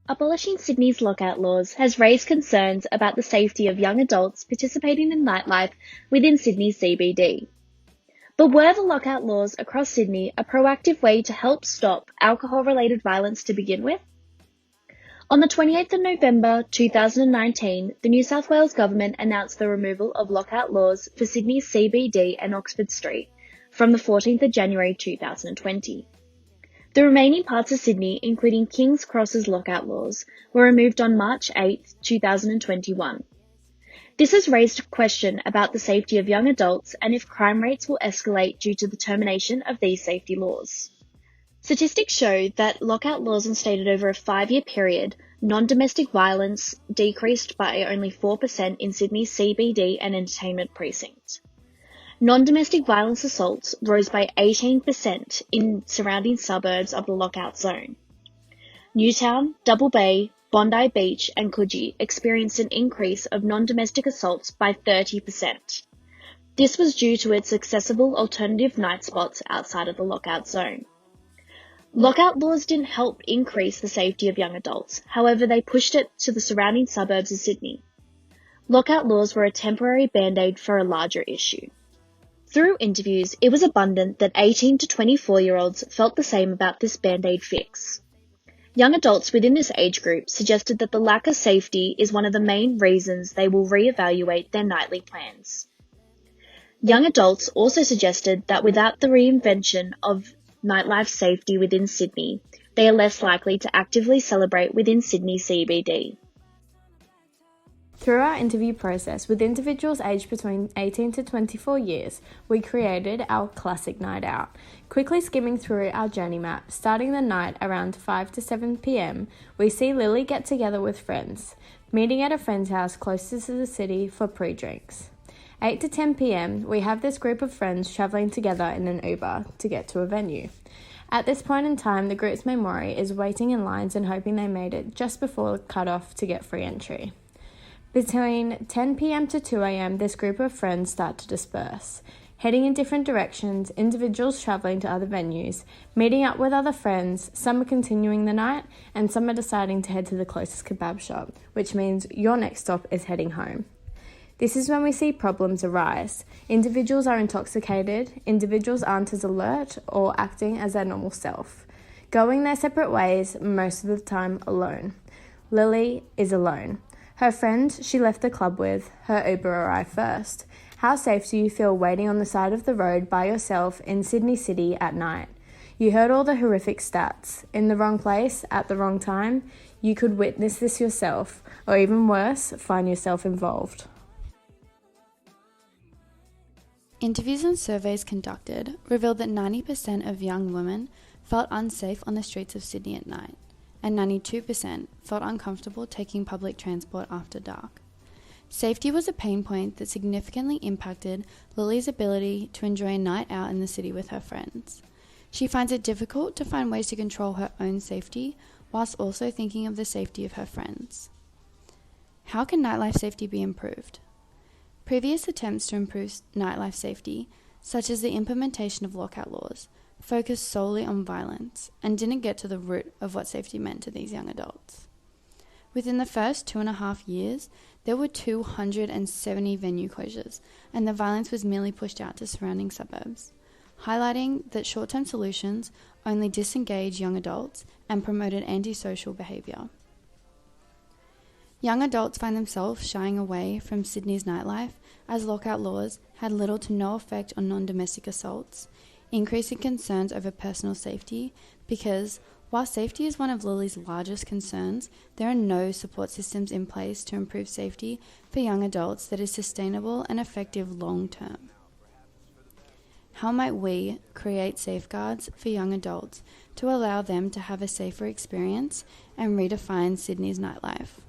Abolishing Sydney's lockout laws has raised concerns about the safety of young adults participating in nightlife within Sydney's CBD. But were the lockout laws across Sydney a proactive way to help stop alcohol-related violence to begin with? On the 28th of November 2019, the New South Wales Government announced the removal of lockout laws for Sydney's CBD and Oxford Street from the 14th of January 2020. The remaining parts of Sydney, including King's Cross's lockout laws, were removed on March 8, 2021. This has raised a question about the safety of young adults and if crime rates will escalate due to the termination of these safety laws. Statistics show that lockout laws instated over a 5-year period, non-domestic violence decreased by only 4% in Sydney's CBD and entertainment precinct. Non-domestic violence assaults rose by 18% in surrounding suburbs of the lockout zone. Newtown, Double Bay, Bondi Beach and Coogee experienced an increase of non-domestic assaults by 30%. This was due to its accessible alternative night spots outside of the lockout zone. Lockout laws didn't help increase the safety of young adults, however they pushed it to the surrounding suburbs of Sydney. Lockout laws were a temporary band-aid for a larger issue. Through interviews, it was abundant that 18 to 24-year-olds felt the same about this band-aid fix. Young adults within this age group suggested that the lack of safety is one of the main reasons they will re-evaluate their nightly plans. Young adults also suggested that without the reinvention of nightlife safety within Sydney, they are less likely to actively celebrate within Sydney CBD. Through our interview process with individuals aged between 18 to 24 years, we created our classic night out. Quickly skimming through our journey map, starting the night around 5 to 7 p.m, we see Lily get together with friends, meeting at a friend's house closest to the city for pre-drinks. 8 to 10 p.m, we have this group of friends travelling together in an Uber to get to a venue. At this point in time, the group's memory is waiting in lines and hoping they made it just before cut-off to get free entry. Between 10 p.m. to 2 a.m, this group of friends start to disperse, heading in different directions, individuals travelling to other venues, meeting up with other friends, some are continuing the night, and some are deciding to head to the closest kebab shop, which means your next stop is heading home. This is when we see problems arise. Individuals are intoxicated, individuals aren't as alert or acting as their normal self, going their separate ways, most of the time alone. Lily is alone. Her friend she left the club with, her Uber arrived first. How safe do you feel waiting on the side of the road by yourself in Sydney City at night? You heard all the horrific stats. In the wrong place, at the wrong time, you could witness this yourself, or even worse, find yourself involved. Interviews and surveys conducted revealed that 90% of young women felt unsafe on the streets of Sydney at night, and 92% felt uncomfortable taking public transport after dark. Safety was a pain point that significantly impacted Lily's ability to enjoy a night out in the city with her friends. She finds it difficult to find ways to control her own safety whilst also thinking of the safety of her friends. How can nightlife safety be improved? Previous attempts to improve nightlife safety, such as the implementation of lockout laws, focused solely on violence and didn't get to the root of what safety meant to these young adults. Within the first 2.5 years, there were 270 venue closures, and the violence was merely pushed out to surrounding suburbs, highlighting that short-term solutions only disengaged young adults and promoted antisocial behaviour. Young adults find themselves shying away from Sydney's nightlife as lockout laws had little to no effect on non-domestic assaults, increasing concerns over personal safety because, while safety is one of Lily's largest concerns, there are no support systems in place to improve safety for young adults that is sustainable and effective long-term. How might we create safeguards for young adults to allow them to have a safer experience and redefine Sydney's nightlife?